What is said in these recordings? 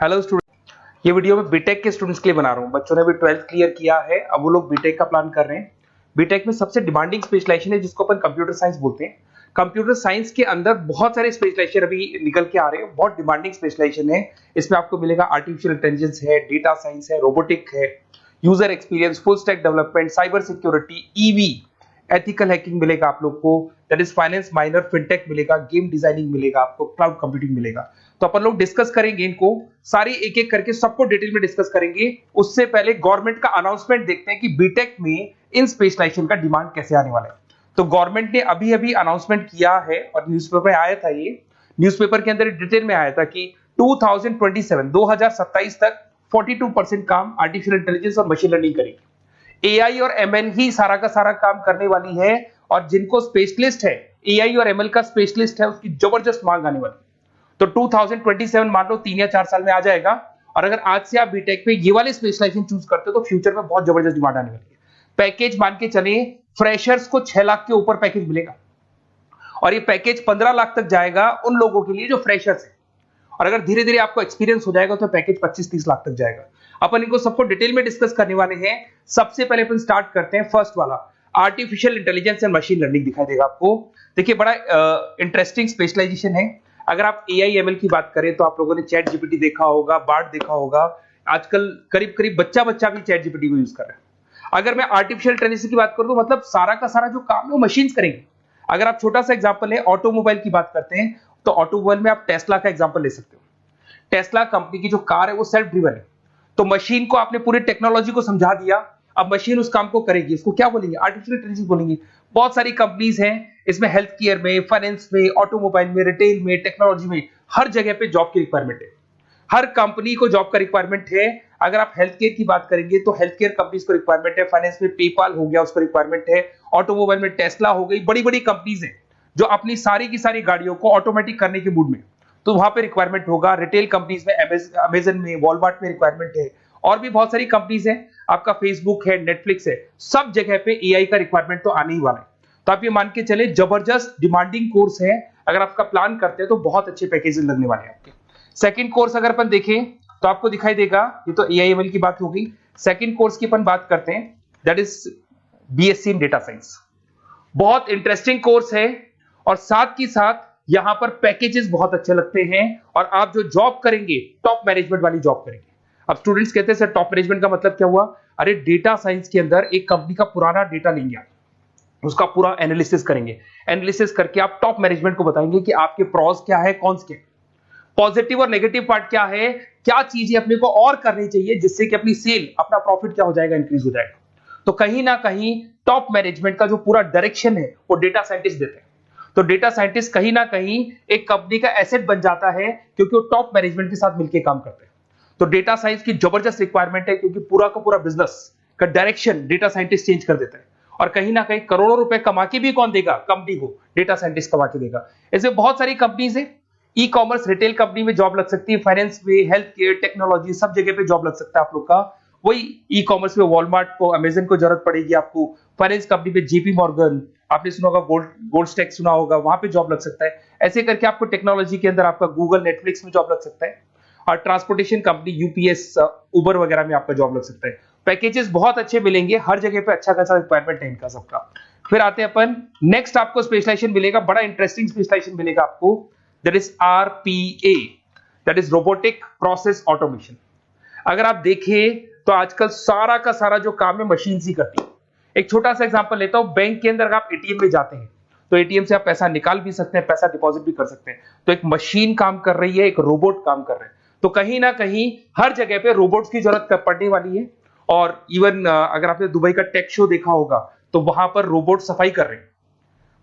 Hello student, ये video मैं BTech के स्टूडेंट्स के लिए बना रहा हूँ। बच्चों ने भी 12th क्लियर किया है, अब वो लोग बीटेक का प्लान कर रहे हैं। बीटेक में सबसे डिमांडिंग स्पेशलाइजेशन है जिसको अपन कंप्यूटर साइंस बोलते हैं। कंप्यूटर साइंस के अंदर बहुत सारे स्पेशलाइजेशन अभी निकल के आ रहे हैं, बहुत डिमांडिंग स्पेशलाइजेशन है। इसमें आपको मिलेगा आर्टिफिशियल इंटेलिजेंस है, डेटा साइंस है, रोबोटिक है, user experience, full stack development, cyber security, EV, ethical hacking मिलेगा आप लोग को, that is finance minor, fintech मिलेगा, गेम डिजाइनिंग मिलेगा, आपको क्लाउड कंप्यूटिंग मिलेगा। तो अपन लोग डिस्कस करेंगे इनको सारी एक एक करके, सबको डिटेल में डिस्कस करेंगे। उससे पहले गवर्नमेंट का अनाउंसमेंट देखते हैं कि बीटेक में इन स्पेशलाइजेशन का डिमांड कैसे आने वाला है। तो गवर्नमेंट ने अभी अभी अनाउंसमेंट किया है और न्यूज़पेपर में आया था, ये न्यूज़पेपर के अंदर डिटेल में आया था कि 2027 तक 42% काम आर्टिफिशियल इंटेलिजेंस और मशीन लर्निंग करेगी। एआई और एमएल ही सारा का सारा काम करने वाली है, और जिनको स्पेशलिस्ट है, एआई और एमएल का स्पेशलिस्ट है, उसकी जबरदस्त मांग आने वाली है। तो 2027 मान लो 3 या 4 साल में आ जाएगा। और अगर आज से आप बीटेक पे ये वाले स्पेशलाइजेशन चूज करते हो तो फ्यूचर में बहुत जबरदस्त डिमांड आने वाली है। पैकेज मान के चले, फ्रेशर्स को 6 लाख के ऊपर पैकेज मिलेगा, और ये पैकेज 15 लाख तक जाएगा उन लोगों के लिए जो फ्रेशर्स है। और अगर धीरे धीरे आपको एक्सपीरियंस हो जाएगा तो पैकेज 25-30 लाख तक जाएगा। अपन इनको सबको डिटेल में डिस्कस करने वाले हैं। सबसे पहले अपन स्टार्ट करते हैं फर्स्ट वाला, artificial intelligence and machine learning दिखाई देगा आपको। देखिए, बड़ा इंटरेस्टिंग स्पेशलाइजेशन है। अगर आप एआई एमएल की बात करें तो आप लोगों ने चैट जीपीटी देखा होगा, बार्ड देखा होगा। आजकल करीब करीब बच्चा भी चैट जीपीटी को यूज कर रहा है। अगर मैं आर्टिफिशियल इंटेलिजेंस की बात करूं तो मतलब सारा का सारा जो काम है वो मशीन्स करेंगे। अगर आप छोटा सा एग्जांपल है, ऑटोमोबाइल की बात करते हैं तो ऑटोमोबाइल में आप टेस्ला का एग्जांपल ले सकते हो। टेस्ला कंपनी की जो कार है वो सेल्फ ड्रिवन है। तो मशीन को आपने पूरी टेक्नोलॉजी को समझा दिया, अब मशीन उस काम को करेगी। इसको क्या बोलेंगे? आर्टिफिशियल इंटेलिजेंस बोलेंगे। बहुत सारी कंपनीज हैं इसमें, हेल्थ केयर में, फाइनेंस में, ऑटोमोबाइल में, रिटेल में, टेक्नोलॉजी में, हर जगह पे जॉब की रिक्वायरमेंट है। हर कंपनी को जॉब का रिक्वायरमेंट है। अगर आप हेल्थ केयर की बात करेंगे तो हेल्थ केयर कंपनीज को रिक्वायरमेंट है, फाइनेंस में पेपाल हो गया उसको रिक्वायरमेंट है, ऑटोमोबाइल में टेस्ला हो गई, बड़ी बड़ी कंपनीज हैं जो अपनी सारी की सारी गाड़ियों को ऑटोमेटिक करने के मूड में, तो वहां पे रिक्वायरमेंट होगा। रिटेल कंपनीज में अमेजन में, वॉलमार्ट में रिक्वायरमेंट है, और भी बहुत सारी कंपनीज हैं, आपका फेसबुक है, नेटफ्लिक्स है, सब जगह पे एआई का रिक्वायरमेंट तो आने ही वाला है। तो आप ये मान के चले जबरदस्त डिमांडिंग कोर्स है। अगर आपका प्लान करते हैं तो बहुत अच्छे पैकेजेस लगने वाले हैं आपके। सेकंड कोर्स अगर अपन देखें तो आपको दिखाई देगा, ये तो एआई एमएल की बात हो गई। सेकंड कोर्स की अपन बात करते हैं, that is BSc in data science. बहुत इंटरेस्टिंग कोर्स है, और साथ ही साथ यहां पर पैकेजेस बहुत अच्छे लगते हैं, और आप जो जॉब करेंगे टॉप मैनेजमेंट वाली जॉब करेंगे। अब स्टूडेंट्स कहते हैं सर टॉप मैनेजमेंट का मतलब क्या हुआ? अरे डेटा साइंस के अंदर एक कंपनी का पुराना डेटा लेंगे आप, उसका पूरा एनालिसिस करेंगे, एनालिसिस करके आप टॉप मैनेजमेंट को बताएंगे कि आपके प्रॉस क्या है, कॉन्स क्या है, पॉजिटिव और नेगेटिव पार्ट क्या है, क्या चीजें अपने को और करनी चाहिए जिससे कि अपनी सेल, अपना प्रॉफिट क्या हो जाएगा, इंक्रीज हो जाएगा। तो कहीं ना कहीं टॉप मैनेजमेंट का जो पूरा डायरेक्शन है वो डेटा साइंटिस्ट देते हैं। तो डेटा साइंटिस्ट कहीं ना कहीं एक कंपनी का एसेट बन जाता है, क्योंकि वो टॉप मैनेजमेंट के साथ मिलकर काम करते हैं। तो डेटा साइंस की जबरदस्त रिक्वायरमेंट है, क्योंकि पूरा का पूरा बिजनेस का डायरेक्शन डेटा साइंटिस्ट चेंज कर देता है। और कहीं ना कहीं करोड़ों रुपए कमा के भी कौन देगा? कंपनी को डेटा साइंटिस्ट कमा के देगा। ऐसे बहुत सारी कंपनीज है, ई कॉमर्स, रिटेल कंपनी में जॉब लग सकती है, फाइनेंस में, हेल्थ केयर, टेक्नोलॉजी, सब जगह पे जॉब लग सकता है आप लोग का। वही ई कॉमर्स में वॉलमार्ट को, अमेजन को जरूरत पड़ेगी आपको। फाइनेंस कंपनी में जेपी मॉर्गन, आपने सुना होगा, गोल्ड स्टैक सुना होगा, वहां पे जॉब लग सकता है। ऐसे करके आपको टेक्नोलॉजी के अंदर आपका गूगल, नेटफ्लिक्स में जॉब लग सकता है। और ट्रांसपोर्टेशन कंपनी, यूपीएस, उबर वगैरह में आपका जॉब लग सकता है। पैकेजेस बहुत अच्छे मिलेंगे, हर जगह पे अच्छा खासा रिक्वायरमेंट है इनका सबका। फिर आते हैं अपन नेक्स्ट, आपको स्पेशलाइजेशन मिलेगा, बड़ा इंटरेस्टिंग स्पेशलाइजेशन मिलेगा आपको, that is RPA, that is robotic process automation. अगर आप देखें तो आजकल सारा का सारा जो काम है मशीन ही करती है। एक छोटा सा एग्जांपल लेता हूं, बैंक के अंदर आप एटीएम में जाते हैं तो एटीएम से आप पैसा निकाल भी सकते हैं, पैसा डिपॉजिट भी कर सकते हैं। तो एक मशीन काम कर रही है, एक रोबोट काम कर रहे हैं। तो कहीं ना कहीं हर जगह पे रोबोट्स की जरूरत पड़ने वाली है। और इवन अगर आपने दुबई का टेक शो देखा होगा तो वहां पर रोबोट सफाई कर रहे हैं।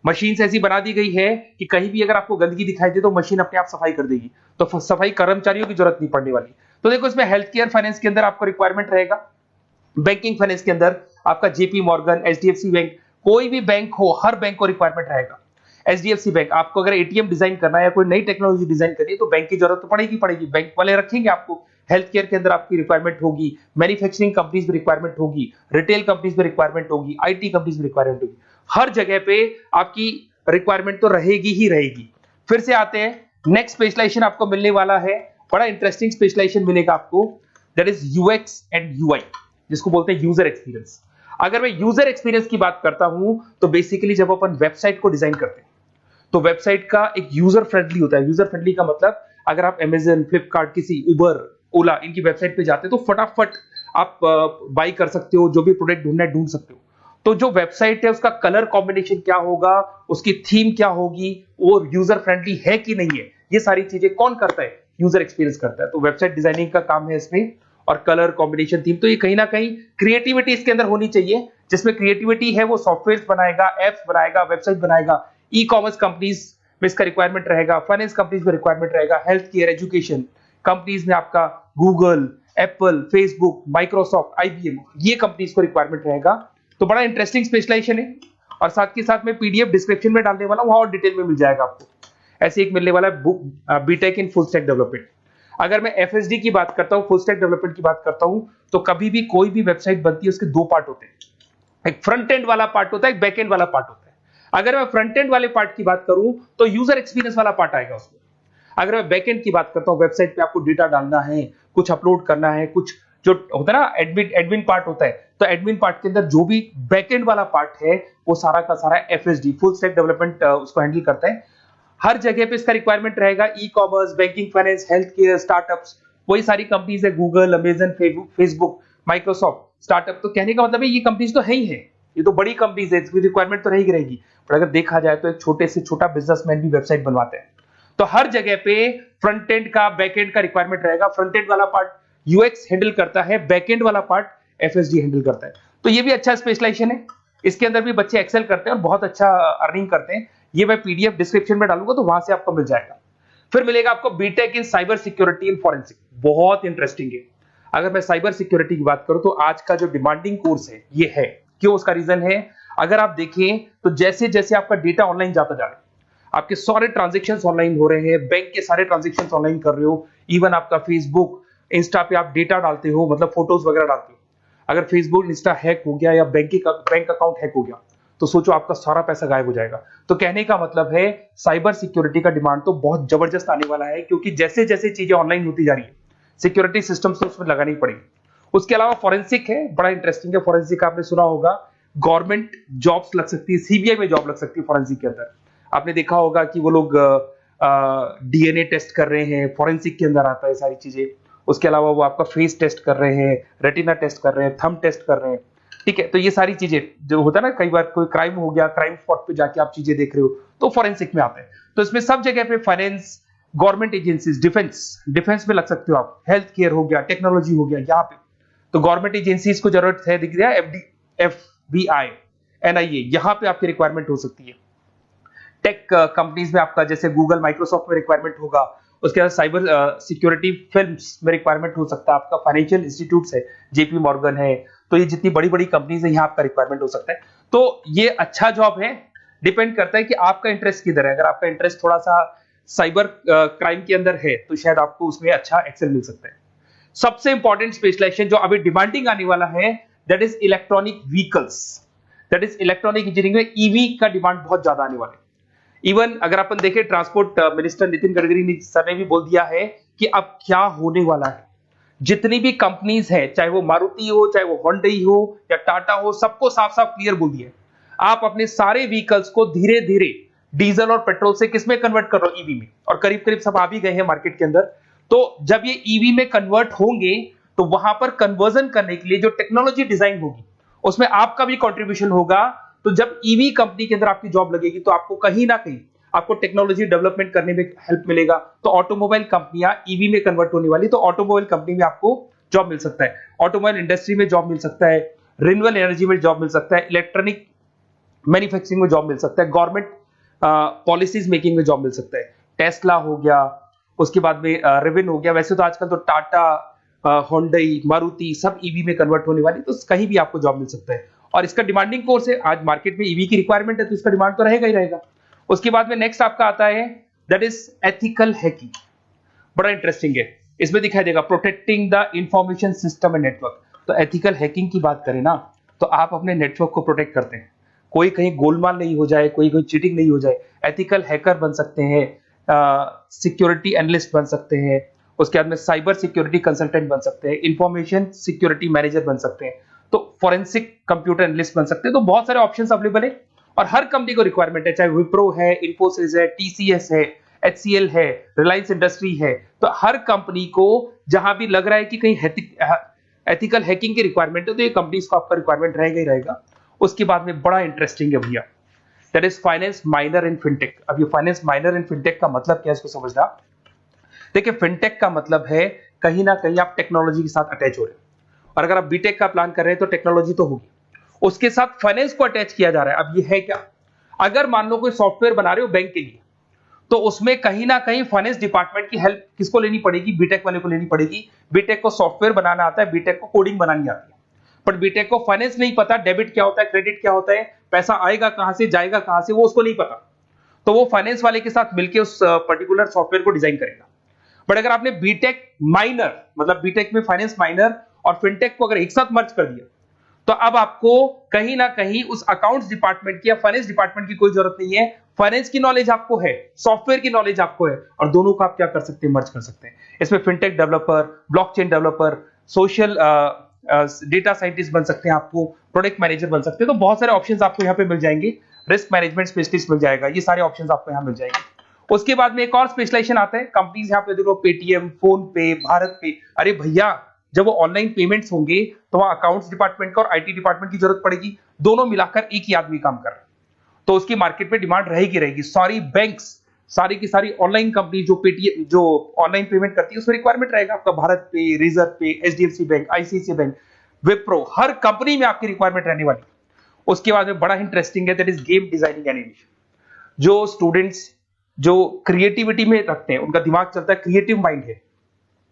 मशीन ऐसी बना दी गई है कि कहीं भी अगर आपको गंदगी दिखाई दे तो मशीन अपने आप सफाई कर देगी। तो सफाई कर्मचारियों की जरूरत नहीं पड़ने वाली। तो देखो, इसमें हेल्थ केयर, फाइनेंस के अंदर आपको रिक्वायरमेंट रहेगा। बैंकिंग फाइनेंस के अंदर आपका जेपी मॉर्गन, एचडीएफसी बैंक, कोई भी बैंक हो, हर बैंक को रिक्वायरमेंट रहेगा। एचडीएफसी बैंक, आपको अगर एटीएम डिजाइन करना है या कोई नई टेक्नोलॉजी डिजाइन करनी है तो बैंक की जरूरत तो पड़ेगी, बैंक वाले रखेंगे आपको। हेल्थ केयर के अंदर आपकी रिक्वायरमेंट होगी, मैन्युफैक्चरिंग कंपनीज में रिक्वायरमेंट होगी, रिटेल कंपनीज में रिक्वायरमेंट होगी, आईटी कंपनीज में रिक्वायरमेंट होगी। हर जगह पे आपकी रिक्वायरमेंट तो रहेगी ही रहेगी। फिर से आते हैं, नेक्स्ट स्पेशलाइजेशन आपको मिलने वाला है बड़ा इंटरेस्टिंग स्पेशलाइजेशन मिलेगा आपको, that is UX and UI, जिसको बोलते हैं यूजर एक्सपीरियंस। अगर मैं यूजर एक्सपीरियंस की बात करता हूं तो बेसिकली जब अपन वेबसाइट को डिजाइन करते हैं तो वेबसाइट का एक यूजर फ्रेंडली होता है। यूजर फ्रेंडली का मतलब अगर आप अमेजन, फ्लिपकार्ट, किसी उबर, ओला इनकी वेबसाइट पे जाते हो तो फटाफट आप बाई कर सकते हो, जो भी प्रोडक्ट ढूंढना है ढूंढ सकते हो। तो जो वेबसाइट है उसका कलर कॉम्बिनेशन क्या होगा, उसकी थीम क्या होगी, वो यूजर फ्रेंडली है कि नहीं है, ये सारी चीजें कौन करता है, यूजर एक्सपीरियंस करता है। तो वेबसाइट डिजाइनिंग का काम है इसमें, और कलर कॉम्बिनेशन, थीम, तो ये कहीं ना कहीं क्रिएटिविटी इसके अंदर होनी चाहिए। जिसमें क्रिएटिविटी है वो सॉफ्टवेयर बनाएगा, एप्स बनाएगा, वेबसाइट बनाएगा। ई कॉमर्स कंपनीज में इसका रिक्वायरमेंट रहेगा, फाइनेंस कंपनीज में रिक्वायरमेंट रहेगा, हेल्थ केयर, एजुकेशन कंपनीज में आपका Google, Apple, Facebook, Microsoft, IBM, ये कंपनीज को रिक्वायरमेंट रहेगा। तो बड़ा इंटरेस्टिंग स्पेशलाइजेशन है, और साथ के साथ में पीडीएफ डिस्क्रिप्शन में डालने वाला हूं, वहां और डिटेल में मिल जाएगा आपको। ऐसे एक मिलने वाला है book, BTech in full stack development. अगर मैं एफएसडी की बात करता हूं, फुल स्टैक डेवलपमेंट की बात करता हूं, तो कभी भी कोई भी वेबसाइट बनती है उसके दो पार्ट होते हैं, एक फ्रंट एंड वाला पार्ट होता है, एक बैक एंड वाला पार्ट होता है। अगर मैं फ्रंट एंड वाले पार्ट की बात करूं तो यूजर एक्सपीरियंस वाला पार्ट आएगा उसमें। अगर मैं बैक एंड की बात करता हूं, वेबसाइट पे आपको डेटा डालना है, कुछ अपलोड करना है, कुछ जो होता है ना एडमिन पार्ट होता है, तो एडमिन पार्ट के अंदर जो भी बैक एंड वाला पार्ट है वो सारा का सारा एफएसडी, फुल स्टैक डेवलपमेंट, उसको हैंडल करता है। हर जगह पे इसका रिक्वायरमेंट रहेगा, e commerce, banking, finance, health care, startups, वही सारी कंपनीज है, Google, Amazon, Facebook, Microsoft, startup. तो कहने का मतलब है ये कंपनीज तो है ही है, ये तो बड़ी कंपनीज है, इसकी रिक्वायरमेंट तो रहेगी। पर अगर देखा जाए तो एक छोटे से छोटा बिजनेसमैन भी वेबसाइट बनवाते हैं। तो हर जगह पे फ्रंट एंड का, बैक एंड का रिक्वायरमेंट रहेगा। फ्रंट एंड वाला पार्ट यूएक्स हैंडल करता है, बैक एंड वाला पार्ट एफएसडी हैंडल करता है। तो ये भी अच्छा स्पेशलाइजेशन है, इसके अंदर भी बच्चे एक्सेल करते हैं और बहुत अच्छा अर्निंग करते हैं। ये मैं पीडीएफ डिस्क्रिप्शन में डालूंगा तो वहां से आपको मिल जाएगा। फिर मिलेगा आपको BTech in cyber security and forensic, बहुत इंटरेस्टिंग है। अगर मैं साइबर सिक्योरिटी की बात करूं तो आज का जो डिमांडिंग कोर्स है ये है। क्यों? उसका रीजन है, अगर आप देखें तो जैसे जैसे आपका डेटा ऑनलाइन जाता जा रहा है, आपके सारे ट्रांजेक्शन्स ऑनलाइन हो रहे हैं, बैंक के सारे ट्रांजेक्शन्स ऑनलाइन कर रहे हो, इवन आपका फेसबुक, इंस्टा पे आप डेटा डालते हो, मतलब फोटोज वगैरह डालते हो। अगर फेसबुक, इंस्टा हैक हो गया या बैंक अकाउंट हैक हो गया तो सोचो आपका सारा पैसा गायब हो जाएगा। तो कहने का मतलब है साइबर सिक्योरिटी का डिमांड तो बहुत जबरदस्त आने वाला है, क्योंकि जैसे जैसे चीजें ऑनलाइन होती जा रही है सिक्योरिटी सिस्टम्स तो उसमें लगानी पड़ेगी। उसके अलावा फॉरेंसिक है, बड़ा इंटरेस्टिंग है। फॉरेंसिक आपने सुना होगा, गवर्नमेंट जॉब्स लग सकती है, सीबीआई में जॉब लग सकती है फॉरेंसिक के अंदर। आपने देखा होगा कि वो लोग डीएनए टेस्ट कर रहे हैं, फॉरेंसिक के अंदर आता है सारी चीजें। उसके अलावा वो आपका फेस टेस्ट कर रहे हैं, रेटिना टेस्ट कर रहे हैं, थंब टेस्ट कर रहे हैं, ठीक है। तो ये सारी चीजें जो होता है ना, कई बार कोई क्राइम हो गया, क्राइम स्पॉट पे जाके आप चीजें देख रहे हो तो फॉरेंसिक में आता है। तो इसमें सब जगह पे फाइनेंस, गवर्नमेंट एजेंसीज, डिफेंस में लग सकते हो आप, हेल्थ केयर हो गया, टेक्नोलॉजी हो गया, यहाँ पे तो गवर्नमेंट एजेंसीज को जरूरत है, दिख रहा है, एफबीआई, एनआईए, यहाँ पे आपकी रिक्वायरमेंट हो सकती है। टेक कंपनीज में आपका जैसे गूगल, माइक्रोसॉफ्ट में रिक्वायरमेंट होगा। उसके बाद साइबर सिक्योरिटी फिल्म्स में रिक्वायरमेंट हो सकता है आपका, फाइनेंशियल इंस्टीट्यूट्स है, जेपी मॉर्गन है, तो ये जितनी बड़ी बड़ी कंपनीज है यहाँ आपका रिक्वायरमेंट हो सकता है। तो ये अच्छा जॉब है, डिपेंड करता है कि आपका इंटरेस्ट किधर है। अगर आपका इंटरेस्ट थोड़ा सा साइबर क्राइम के अंदर है तो शायद आपको उसमें अच्छा एक्सेल मिल सकता है। सबसे इंपॉर्टेंट स्पेशलाइजेशन जो अभी डिमांडिंग आने वाला है, that is electronic vehicles, that is electronic engineering में ईवी का डिमांड बहुत ज्यादा आने वाला है। इवन अगर अपन देखें, transport minister Nitin Gadkari sir ने भी बोल दिया है कि अब क्या होने वाला है, जितनी भी कंपनीज है, चाहे वो मारुति हो, चाहे वो होंडई हो या टाटा हो, सबको साफ साफ क्लियर बोल दिया, आप अपने सारे व्हीकल्स को धीरे धीरे डीजल और पेट्रोल से किसमें कन्वर्ट कर रहे हो, ईवी में। और करीब करीब सब आ भी गए हैं मार्केट के अंदर। तो जब ये ईवी में कन्वर्ट होंगे तो वहां पर कन्वर्जन करने के लिए जो टेक्नोलॉजी डिजाइन होगी उसमें आपका भी कंट्रीब्यूशन होगा। तो जब ईवी कंपनी के अंदर आपकी जॉब लगेगी तो आपको कहीं ना कहीं आपको टेक्नोलॉजी डेवलपमेंट करने में हेल्प मिलेगा। तो ऑटोमोबाइल कंपनियां ईवी में कन्वर्ट होने वाली, तो ऑटोमोबाइल कंपनी में आपको जॉब मिल सकता है, ऑटोमोबाइल इंडस्ट्री में जॉब मिल सकता है, रिन्यूएबल एनर्जी में जॉब मिल सकता है, इलेक्ट्रॉनिक मैन्युफैक्चरिंग में जॉब मिल सकता है, गवर्नमेंट पॉलिसीज मेकिंग में जॉब मिल सकता है। टेस्ला हो गया, उसके बाद में रिविन हो गया। वैसे तो आजकल तो टाटा, होंडई, मारुति सब ईवी में कन्वर्ट होने वाली, तो कहीं भी आपको जॉब मिल सकता है। और इसका डिमांडिंग कोर्स है, आज मार्केट में ईवी की रिक्वायरमेंट है तो इसका डिमांड तो रहेगा ही रहेगा। उसके बाद में नेक्स्ट आपका आता है दैट इज एथिकल हैकिंग, बड़ा इंटरेस्टिंग है। इसमें दिखाई देगा protecting the information system and network. तो एथिकल हैकिंग की बात करें ना, तो आप अपने नेटवर्क को प्रोटेक्ट करते हैं, कोई कहीं गोलमाल नहीं हो जाए, कोई चीटिंग नहीं हो जाए। एथिकल हैकर बन सकते हैं, सिक्योरिटी एनालिस्ट बन सकते हैं, उसके बाद में साइबर सिक्योरिटी कंसल्टेंट बन सकते हैं, इंफॉर्मेशन सिक्योरिटी मैनेजर बन सकते हैं, तो फॉरेंसिक कंप्यूटर एनालिस्ट बन सकते हैं। तो बहुत सारे ऑप्शंस अवेलेबल है और हर कंपनी को रिक्वायरमेंट है, चाहे विप्रो है, इन्फोसिस है, टीसीएस है, एचसीएल है, रिलायंस इंडस्ट्री है। तो हर कंपनी को जहां भी लग रहा है कि कहीं एथिकल हैकिंग की रिक्वायरमेंट है तो ये कंपनीज को आपका रिक्वायरमेंट रहेगा ही रहेगा। उसके बाद में बड़ा इंटरेस्टिंग है भैया, that is finance minor in fintech. अब ये फाइनेंस माइनर इन फिनटेक का मतलब क्या है इसको समझना। देखिए फिनटेक का मतलब है कहीं ना कहीं आप टेक्नोलॉजी के साथ अटैच हो रहे हैं, और अगर आप बीटेक का प्लान कर रहे हैं तो टेक्नोलॉजी तो होगी, उसके साथ फाइनेंस को अटैच किया जा रहा है। अब ये है क्या, अगर मान लो कोई सॉफ्टवेयर बना रहे हो बैंक के लिए, तो उसमें कहीं ना कहीं फाइनेंस डिपार्टमेंट की हेल्प किसको लेनी पड़ेगी, बीटेक वाले को लेनी पड़ेगी। बीटेक को सॉफ्टवेयर बनाना आता है, बीटेक को कोडिंग बनानी आती है, बट बीटेक को फाइनेंस नहीं पता, डेबिट क्या होता है, क्रेडिट क्या होता है, पैसा आएगा कहां से, जाएगा कहां से, वो उसको नहीं पता। तो वो फाइनेंस वाले के साथ मिलकर उस पर्टिकुलर सॉफ्टवेयर को डिजाइन करेगा। बट अगर आपने बीटेक माइनर, मतलब बीटेक में फाइनेंस माइनर और फिनटेक को अगर एक साथ मर्ज कर दिया, तो अब आपको कहीं ना कहीं उस अकाउंट्स डिपार्टमेंट की या फाइनेंस डिपार्टमेंट की कोई जरूरत नहीं है। फाइनेंस की नॉलेज आपको है, सॉफ्टवेयर की नॉलेज आपको है, और दोनों को आप क्या कर सकते हैं, मर्ज कर सकते हैं। इसमें fintech developer, blockchain developer, social data scientist बन सकते हैं, आपको प्रोडक्ट मैनेजर बन सकते हैं। तो बहुत सारे ऑप्शंस आपको यहाँ पे मिल जाएंगे, रिस्क मैनेजमेंट स्पेशलिस्ट मिल जाएगा, ये सारे ऑप्शंस आपको यहाँ मिल जाएंगे। उसके बाद में एक और स्पेशलाइजेशन आता है, कंपनीज यहाँ पे देखो पेटीएम, फोन पे, भारत पे। अरे भैया जब वो ऑनलाइन पेमेंट्स होंगे तो वहां अकाउंट्स डिपार्टमेंट का और आईटी डिपार्टमेंट की जरूरत पड़ेगी, दोनों मिलाकर एक ही आदमी काम कर रहा है, तो उसकी मार्केट में डिमांड रहेगी रहेगी। सारी बैंक्स, सारी की सारी ऑनलाइन कंपनी जो पेटीएम, जो ऑनलाइन पेमेंट करती है, उसमें रिक्वायरमेंट रहेगा आपका भारत पे, Razorpay, HDFC bank, ICICI bank, Wipro, हर कंपनी में आपकी रिक्वायरमेंट रहने वाली। उसके बाद में बड़ा इंटरेस्टिंग है, that is game designing animation. जो स्टूडेंट्स जो क्रिएटिविटी में रखते हैं, उनका दिमाग चलता है, क्रिएटिव माइंड है,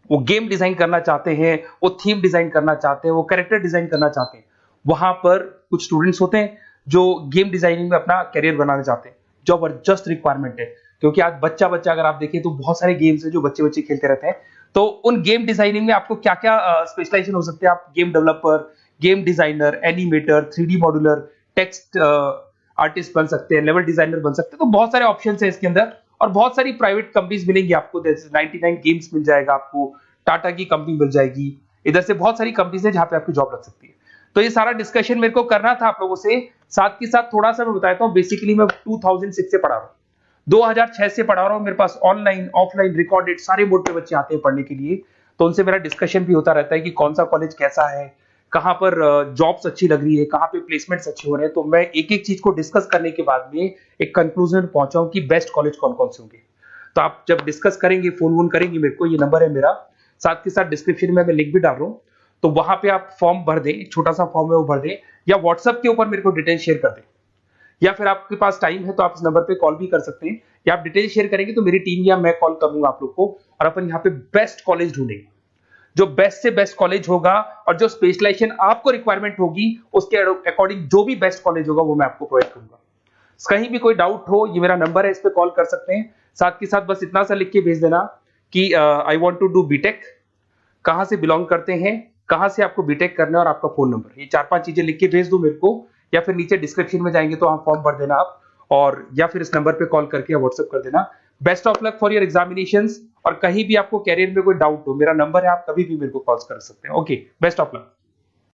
वो गेम डिजाइन करना चाहते हैं, वो थीम डिजाइन करना चाहते हैं, वो कैरेक्टर डिजाइन करना चाहते हैं, वहां पर कुछ स्टूडेंट्स होते हैं जो गेम डिजाइनिंग में अपना करियर बनाना चाहते हैं। जबरदस्त रिक्वायरमेंट है, क्योंकि आज बच्चा बच्चा अगर आप देखें तो बहुत सारे गेम्स हैं जो बच्चे बच्चे खेलते रहते हैं। तो उन गेम डिजाइनिंग में आपको क्या क्या स्पेशलाइजेशन हो सकते हैं, आप game developer, game designer, animator, 3D modular, text artist बन सकते हैं, लेवल डिजाइनर बन सकते हैं। तो बहुत सारे ऑप्शंस हैं इसके अंदर, और बहुत सारी प्राइवेट कंपनीज मिलेंगी आपको, जैसे 99 गेम्स मिल जाएगा आपको, टाटा की कंपनी मिल जाएगी, इधर से बहुत सारी कंपनीज है जहां पे आपकी जॉब लग सकती है। तो ये सारा डिस्कशन मेरे को करना था आप लोगों से, साथ के साथ थोड़ा सा मैं बताता हूँ। बेसिकली मैं 2006 से पढ़ा रहा हूँ, 2006 से पढ़ा रहा हूँ। मेरे पास ऑनलाइन ऑफलाइन रिकॉर्डेड सारे बोर्ड पे बच्चे आते हैं पढ़ने के लिए, तो उनसे मेरा डिस्कशन भी होता रहता है कि कौन सा कॉलेज कैसा है, कहाँ पर जॉब्स अच्छी लग रही है, कहाँ पे प्लेसमेंट्स अच्छे हो रहे हैं। तो मैं एक एक चीज को डिस्कस करने के बाद में एक कंक्लूजन में पहुंचा हूं कि बेस्ट कॉलेज कौन कौन से होंगे। तो आप जब डिस्कस करेंगे, फोन वोन करेंगे मेरे को, ये नंबर है मेरा, साथ के साथ डिस्क्रिप्शन में मैं लिंक भी डाल रहा हूँ, तो वहां पे आप फॉर्म भर दें, एक छोटा सा फॉर्म है वो भर दें, या व्हाट्सएप के ऊपर मेरे को डिटेल शेयर कर दें, या फिर आपके पास टाइम है तो आप इस नंबर पे कॉल भी कर सकते हैं, या आप डिटेल शेयर करेंगे तो मेरी टीम या मैं कॉल करूंगा आप लोग को, और अपन यहाँ पे बेस्ट कॉलेज ढूंढेंगे, जो बेस्ट से बेस्ट कॉलेज होगा, और जो स्पेशलाइजेशन आपको रिक्वायरमेंट होगी उसके अकॉर्डिंग जो भी बेस्ट कॉलेज होगा वो मैं आपको प्रोवाइड करूंगा। कहीं भी कोई डाउट हो, ये मेरा नंबर है, इस पे कॉल कर सकते हैं। साथ के साथ बस इतना सा लिख के भेज देना कि I want to do BTech, कहां से बिलोंग करते हैं, कहां से आपको बीटेक करना है, और आपका फोन नंबर, ये 4-5 चीजें लिख के भेज दो मेरे को, या फिर नीचे डिस्क्रिप्शन में जाएंगे तो आप फॉर्म भर देना आप, और या फिर इस नंबर पे कॉल करके या व्हाट्सएप कर देना। Best of luck for your examinations, और कहीं भी आपको कैरियर में कोई डाउट हो, मेरा नंबर है, आप कभी भी मेरे को कॉल कर सकते हैं। Okay, best of luck.